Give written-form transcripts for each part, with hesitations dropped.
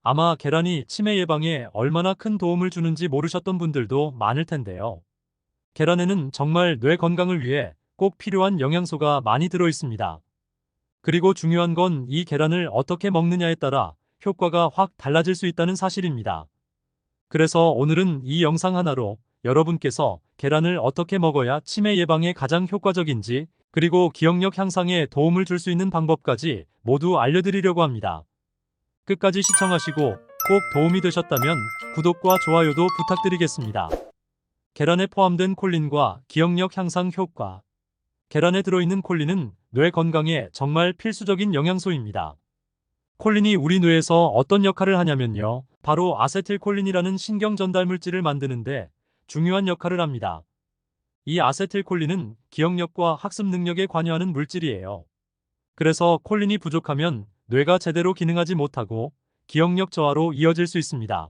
아마 계란이 치매 예방에 얼마나 큰 도움을 주는지 모르셨던 분들도 많을 텐데요. 계란에는 정말 뇌 건강을 위해 꼭 필요한 영양소가 많이 들어 있습니다. 그리고 중요한 건 이 계란을 어떻게 먹느냐에 따라 효과가 확 달라질 수 있다는 사실입니다. 그래서 오늘은 이 영상 하나로 여러분께서 계란을 어떻게 먹어야 치매 예방에 가장 효과적인지, 그리고 기억력 향상에 도움을 줄 수 있는 방법까지 모두 알려드리려고 합니다. 끝까지 시청하시고 꼭 도움이 되셨다면 구독과 좋아요도 부탁드리겠습니다. 계란에 포함된 콜린과 기억력 향상 효과. 계란에 들어있는 콜린은 뇌 건강에 정말 필수적인 영양소입니다. 콜린이 우리 뇌에서 어떤 역할을 하냐면요. 바로 아세틸콜린이라는 신경 전달 물질을 만드는데 중요한 역할을 합니다. 이 아세틸콜린은 기억력과 학습 능력에 관여하는 물질이에요. 그래서 콜린이 부족하면 뇌가 제대로 기능하지 못하고 기억력 저하로 이어질 수 있습니다.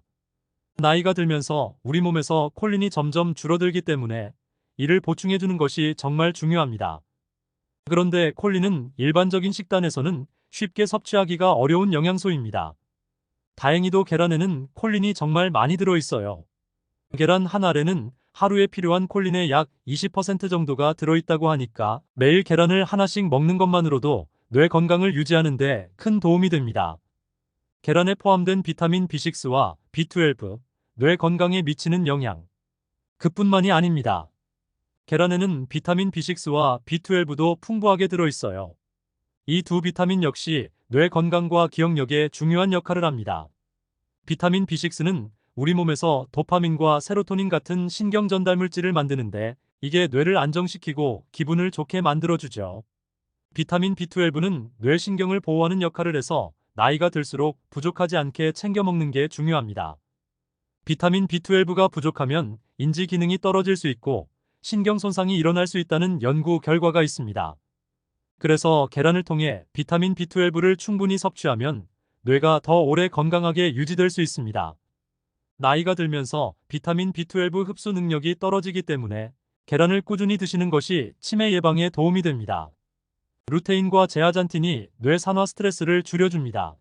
나이가 들면서 우리 몸에서 콜린이 점점 줄어들기 때문에 이를 보충해주는 것이 정말 중요합니다. 그런데 콜린은 일반적인 식단에서는 쉽게 섭취하기가 어려운 영양소입니다. 다행히도 계란에는 콜린이 정말 많이 들어있어요. 계란 한 알에는 하루에 필요한 콜린의 약 20% 정도가 들어있다고 하니까 매일 계란을 하나씩 먹는 것만으로도 뇌 건강을 유지하는 데 큰 도움이 됩니다. 계란에 포함된 비타민 B6와 B12, 뇌 건강에 미치는 영향. 그뿐만이 아닙니다. 계란에는 비타민 B6와 B12도 풍부하게 들어있어요. 이 두 비타민 역시 뇌 건강과 기억력에 중요한 역할을 합니다. 비타민 B6는 우리 몸에서 도파민과 세로토닌 같은 신경 전달 물질을 만드는데 이게 뇌를 안정시키고 기분을 좋게 만들어주죠. 비타민 B12는 뇌신경을 보호하는 역할을 해서 나이가 들수록 부족하지 않게 챙겨 먹는 게 중요합니다. 비타민 B12가 부족하면 인지 기능이 떨어질 수 있고 신경 손상이 일어날 수 있다는 연구 결과가 있습니다. 그래서 계란을 통해 비타민 B12를 충분히 섭취하면 뇌가 더 오래 건강하게 유지될 수 있습니다. 나이가 들면서 비타민 B12 흡수 능력이 떨어지기 때문에 계란을 꾸준히 드시는 것이 치매 예방에 도움이 됩니다. 루테인과 제아잔틴이 뇌 산화 스트레스를 줄여줍니다.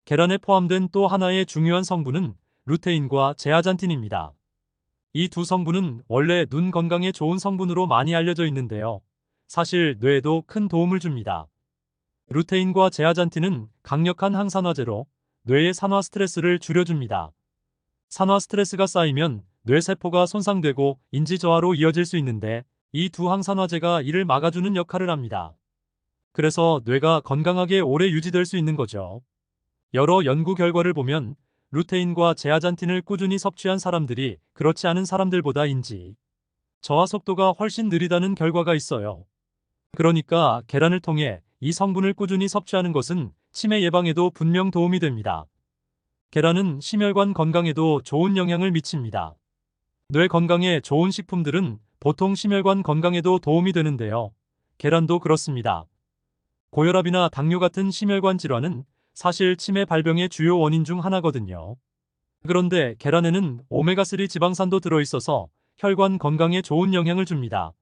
계란에 포함된 또 하나의 중요한 성분은 루테인과 제아잔틴입니다. 이 두 성분은 원래 눈 건강에 좋은 성분으로 많이 알려져 있는데요. 사실 뇌에도 큰 도움을 줍니다. 루테인과 제아잔틴은 강력한 항산화제로 뇌의 산화 스트레스를 줄여줍니다. 산화 스트레스가 쌓이면 뇌세포가 손상되고 인지 저하로 이어질 수 있는데 이 두 항산화제가 이를 막아주는 역할을 합니다. 그래서 뇌가 건강하게 오래 유지될 수 있는 거죠. 여러 연구 결과를 보면 루테인과 제아잔틴을 꾸준히 섭취한 사람들이 그렇지 않은 사람들보다 인지 저하 속도가 훨씬 느리다는 결과가 있어요. 그러니까 계란을 통해 이 성분을 꾸준히 섭취하는 것은 치매 예방에도 분명 도움이 됩니다. 계란은 심혈관 건강에도 좋은 영향을 미칩니다. 뇌 건강에 좋은 식품들은 보통 심혈관 건강에도 도움이 되는데요. 계란도 그렇습니다. 고혈압이나 당뇨 같은 심혈관 질환은 사실 치매 발병의 주요 원인 중 하나거든요. 그런데 계란에는 오메가3 지방산도 들어있어서 혈관 건강에 좋은 영향을 줍니다.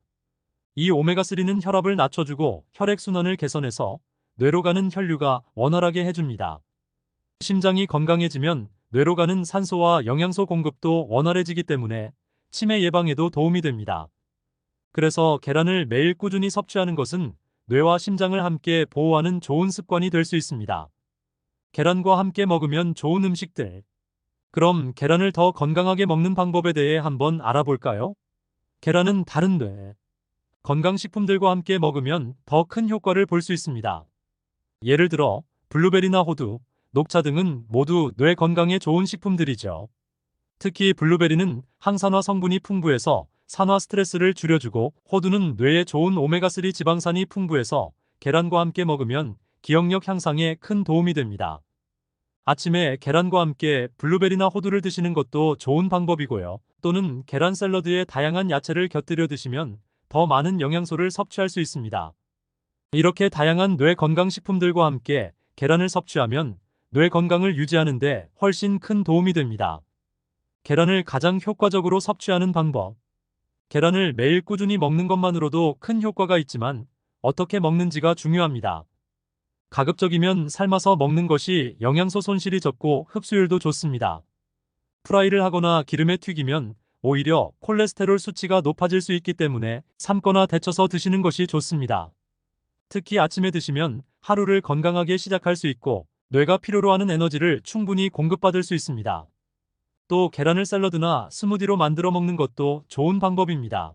이 오메가3는 혈압을 낮춰주고 혈액순환을 개선해서 뇌로 가는 혈류가 원활하게 해줍니다. 심장이 건강해지면 뇌로 가는 산소와 영양소 공급도 원활해지기 때문에 치매 예방에도 도움이 됩니다. 그래서 계란을 매일 꾸준히 섭취하는 것은 뇌와 심장을 함께 보호하는 좋은 습관이 될 수 있습니다. 계란과 함께 먹으면 좋은 음식들. 그럼 계란을 더 건강하게 먹는 방법에 대해 한번 알아볼까요? 계란은 다른 뇌 건강식품들과 함께 먹으면 더 큰 효과를 볼 수 있습니다. 예를 들어 블루베리나 호두, 녹차 등은 모두 뇌 건강에 좋은 식품들이죠. 특히 블루베리는 항산화 성분이 풍부해서 산화 스트레스를 줄여주고 호두는 뇌에 좋은 오메가3 지방산이 풍부해서 계란과 함께 먹으면 기억력 향상에 큰 도움이 됩니다. 아침에 계란과 함께 블루베리나 호두를 드시는 것도 좋은 방법이고요. 또는 계란 샐러드에 다양한 야채를 곁들여 드시면 더 많은 영양소를 섭취할 수 있습니다. 이렇게 다양한 뇌 건강식품들과 함께 계란을 섭취하면 뇌 건강을 유지하는 데 훨씬 큰 도움이 됩니다. 계란을 가장 효과적으로 섭취하는 방법. 계란을 매일 꾸준히 먹는 것만으로도 큰 효과가 있지만 어떻게 먹는지가 중요합니다. 가급적이면 삶아서 먹는 것이 영양소 손실이 적고 흡수율도 좋습니다. 프라이를 하거나 기름에 튀기면 오히려 콜레스테롤 수치가 높아질 수 있기 때문에 삶거나 데쳐서 드시는 것이 좋습니다. 특히 아침에 드시면 하루를 건강하게 시작할 수 있고 뇌가 필요로 하는 에너지를 충분히 공급받을 수 있습니다. 또 계란을 샐러드나 스무디로 만들어 먹는 것도 좋은 방법입니다.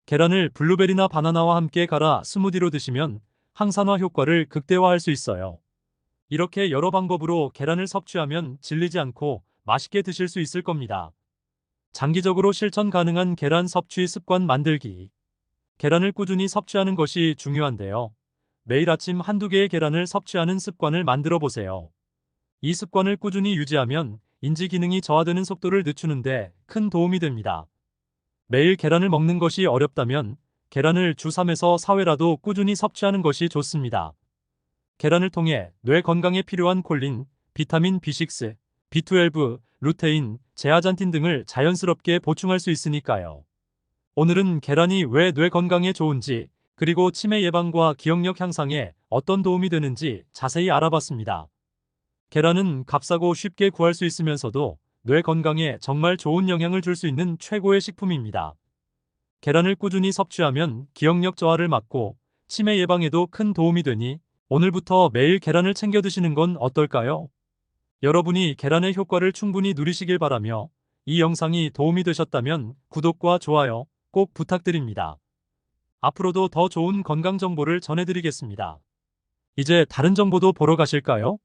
계란을 블루베리나 바나나와 함께 갈아 스무디로 드시면 항산화 효과를 극대화할 수 있어요. 이렇게 여러 방법으로 계란을 섭취하면 질리지 않고 맛있게 드실 수 있을 겁니다. 장기적으로 실천 가능한 계란 섭취 습관 만들기. 계란을 꾸준히 섭취하는 것이 중요한데요. 매일 아침 한두 개의 계란을 섭취하는 습관을 만들어 보세요. 이 습관을 꾸준히 유지하면 인지 기능이 저하되는 속도를 늦추는데 큰 도움이 됩니다. 매일 계란을 먹는 것이 어렵다면 계란을 주 3에서 4회라도 꾸준히 섭취하는 것이 좋습니다. 계란을 통해 뇌 건강에 필요한 콜린, 비타민 B6, B12, 루테인, 제아잔틴 등을 자연스럽게 보충할 수 있으니까요. 오늘은 계란이 왜 뇌 건강에 좋은지, 그리고 치매 예방과 기억력 향상에 어떤 도움이 되는지 자세히 알아봤습니다. 계란은 값싸고 쉽게 구할 수 있으면서도 뇌 건강에 정말 좋은 영향을 줄 수 있는 최고의 식품입니다. 계란을 꾸준히 섭취하면 기억력 저하를 막고 치매 예방에도 큰 도움이 되니 오늘부터 매일 계란을 챙겨 드시는 건 어떨까요? 여러분이 계란의 효과를 충분히 누리시길 바라며 이 영상이 도움이 되셨다면 구독과 좋아요 꼭 부탁드립니다. 앞으로도 더 좋은 건강 정보를 전해드리겠습니다. 이제 다른 정보도 보러 가실까요?